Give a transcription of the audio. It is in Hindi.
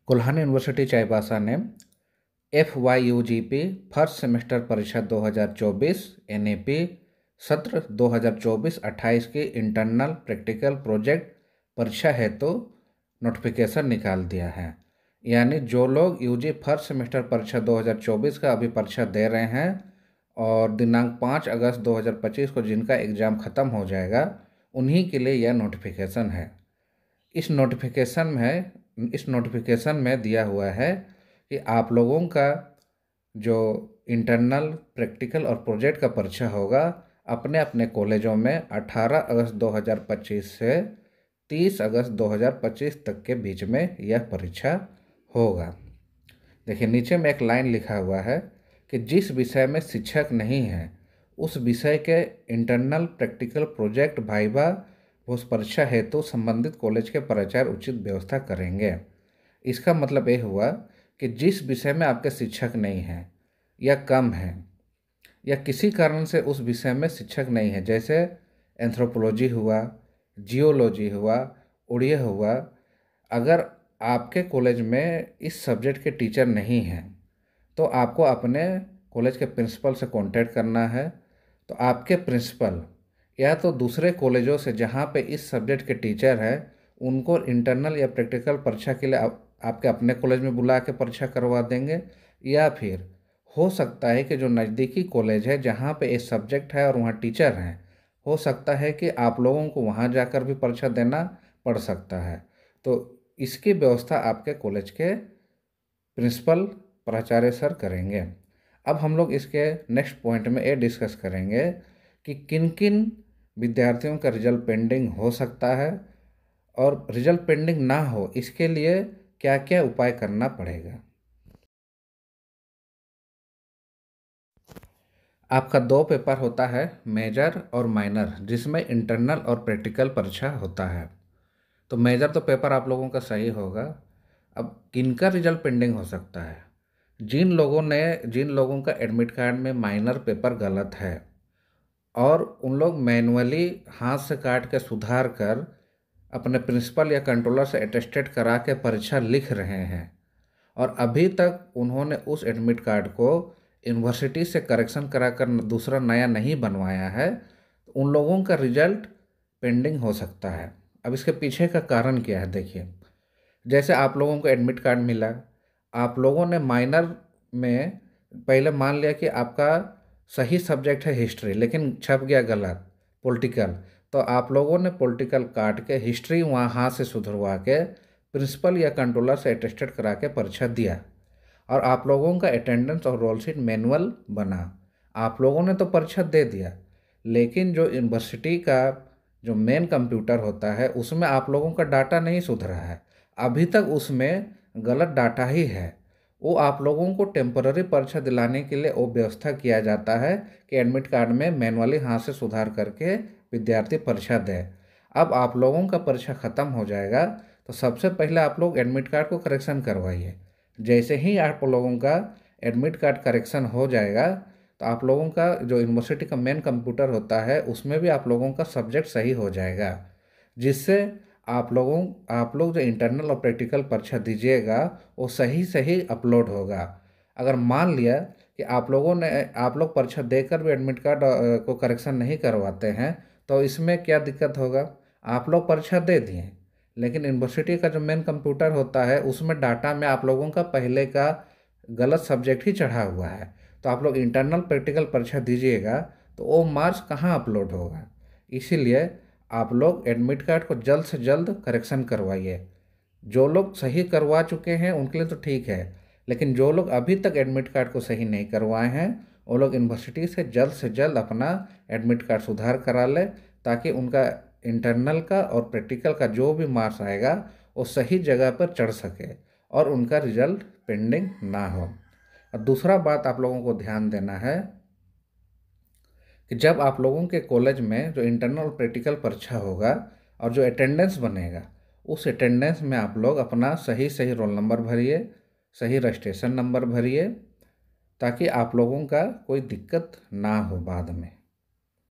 कोल्हान यूनिवर्सिटी चाईबासा ने FYUGP फर्स्ट सेमेस्टर परीक्षा 2024 NAP सत्र 2024-28 की इंटरनल प्रैक्टिकल प्रोजेक्ट परीक्षा हेतु नोटिफिकेशन निकाल दिया है। यानी जो लोग यूजी फर्स्ट सेमेस्टर परीक्षा 2024 का अभी परीक्षा दे रहे हैं और दिनांक 5 अगस्त 2025 को जिनका एग्ज़ाम ख़त्म हो जाएगा, उन्हीं के लिए यह नोटिफिकेशन है। इस नोटिफिकेशन में दिया हुआ है कि आप लोगों का जो इंटरनल प्रैक्टिकल और प्रोजेक्ट का परीक्षा होगा अपने अपने कॉलेजों में 18 अगस्त 2025 से 30 अगस्त 2025 तक के बीच में यह परीक्षा होगा। देखिए नीचे में एक लाइन लिखा हुआ है कि जिस विषय में शिक्षक नहीं है उस विषय के इंटरनल प्रैक्टिकल प्रोजेक्ट वाइवा उस परीक्षा हेतु संबंधित कॉलेज के प्राचार्य उचित व्यवस्था करेंगे। इसका मतलब ये हुआ कि जिस विषय में आपके शिक्षक नहीं हैं या कम हैं या किसी कारण से उस विषय में शिक्षक नहीं है, जैसे एंथ्रोपोलॉजी हुआ, जियोलॉजी हुआ, उड़िया हुआ, अगर आपके कॉलेज में इस सब्जेक्ट के टीचर नहीं हैं तो आपको अपने कॉलेज के प्रिंसिपल से कांटेक्ट करना है। तो आपके प्रिंसिपल या तो दूसरे कॉलेजों से जहाँ पे इस सब्जेक्ट के टीचर हैं उनको इंटरनल या प्रैक्टिकल परीक्षा के लिए आपके अपने कॉलेज में बुला के परीक्षा करवा देंगे, या फिर हो सकता है कि जो नज़दीकी कॉलेज है जहाँ पे ये सब्जेक्ट है और वहाँ टीचर हैं, हो सकता है कि आप लोगों को वहाँ जाकर भी परीक्षा देना पड़ सकता है। तो इसकी व्यवस्था आपके कॉलेज के प्रिंसिपल प्राचार्य सर करेंगे। अब हम लोग इसके नेक्स्ट पॉइंट में ये डिस्कस करेंगे कि किन किन विद्यार्थियों का रिजल्ट पेंडिंग हो सकता है और रिजल्ट पेंडिंग ना हो इसके लिए क्या क्या उपाय करना पड़ेगा। आपका 2 पेपर होता है, मेजर और माइनर, जिसमें इंटरनल और प्रैक्टिकल परीक्षा होता है। तो मेजर तो पेपर आप लोगों का सही होगा। अब किनका रिजल्ट पेंडिंग हो सकता है? जिन लोगों का एडमिट कार्ड में माइनर पेपर गलत है और उन लोग मैनुअली हाथ से काट के सुधार कर अपने प्रिंसिपल या कंट्रोलर से अटेस्टेड करा के परीक्षा लिख रहे हैं और अभी तक उन्होंने उस एडमिट कार्ड को यूनिवर्सिटी से करेक्शन कराकर दूसरा नया नहीं बनवाया है, तो उन लोगों का रिजल्ट पेंडिंग हो सकता है। अब इसके पीछे का कारण क्या है? देखिए, जैसे आप लोगों को एडमिट कार्ड मिला, आप लोगों ने माइनर में पहले मान लिया कि आपका सही सब्जेक्ट है हिस्ट्री, लेकिन छप गया गलत पॉलिटिकल, तो आप लोगों ने पॉलिटिकल काट के हिस्ट्री वहाँ हाथ से सुधरवा के प्रिंसिपल या कंट्रोलर से अटेस्टेड करा के परीक्षा दिया और आप लोगों का अटेंडेंस और रोल शीट मैनुअल बना। आप लोगों ने तो परीक्षा दे दिया, लेकिन जो यूनिवर्सिटी का जो मेन कंप्यूटर होता है उसमें आप लोगों का डाटा नहीं सुधरा है, अभी तक उसमें गलत डाटा ही है। वो आप लोगों को टेम्पररी परीक्षा दिलाने के लिए वो व्यवस्था किया जाता है कि एडमिट कार्ड में मैनुअली हाथ से सुधार करके विद्यार्थी परीक्षा दे। अब आप लोगों का परीक्षा ख़त्म हो जाएगा तो सबसे पहले आप लोग एडमिट कार्ड को करेक्शन करवाइए। जैसे ही आप लोगों का एडमिट कार्ड करेक्शन हो जाएगा तो आप लोगों का जो यूनिवर्सिटी का मेन कंप्यूटर होता है उसमें भी आप लोगों का सब्जेक्ट सही हो जाएगा, जिससे आप लोग जो इंटरनल और प्रैक्टिकल परीक्षा दीजिएगा वो सही सही अपलोड होगा। अगर मान लिया कि आप लोग परीक्षा देकर भी एडमिट कार्ड को करेक्शन नहीं करवाते हैं तो इसमें क्या दिक्कत होगा? आप लोग परीक्षा दे दिए, लेकिन यूनिवर्सिटी का जो मेन कंप्यूटर होता है उसमें डाटा में आप लोगों का पहले का गलत सब्जेक्ट ही चढ़ा हुआ है, तो आप लोग इंटरनल प्रैक्टिकल परीक्षा दीजिएगा तो वो मार्क्स कहाँ अपलोड होगा। इसीलिए आप लोग एडमिट कार्ड को जल्द से जल्द करेक्शन करवाइए। जो लोग सही करवा चुके हैं उनके लिए तो ठीक है, लेकिन जो लोग अभी तक एडमिट कार्ड को सही नहीं करवाए हैं वो लोग यूनिवर्सिटी से जल्द अपना एडमिट कार्ड सुधार करा ले, ताकि उनका इंटरनल का और प्रैक्टिकल का जो भी मार्क्स आएगा वो सही जगह पर चढ़ सके और उनका रिजल्ट पेंडिंग ना हो। और दूसरा बात आप लोगों को ध्यान देना है कि जब आप लोगों के कॉलेज में जो इंटरनल और प्रैक्टिकल परीक्षा होगा और जो अटेंडेंस बनेगा उस अटेंडेंस में आप लोग अपना सही सही रोल नंबर भरिए, सही रजिस्ट्रेशन नंबर भरिए, ताकि आप लोगों का कोई दिक्कत ना हो बाद में।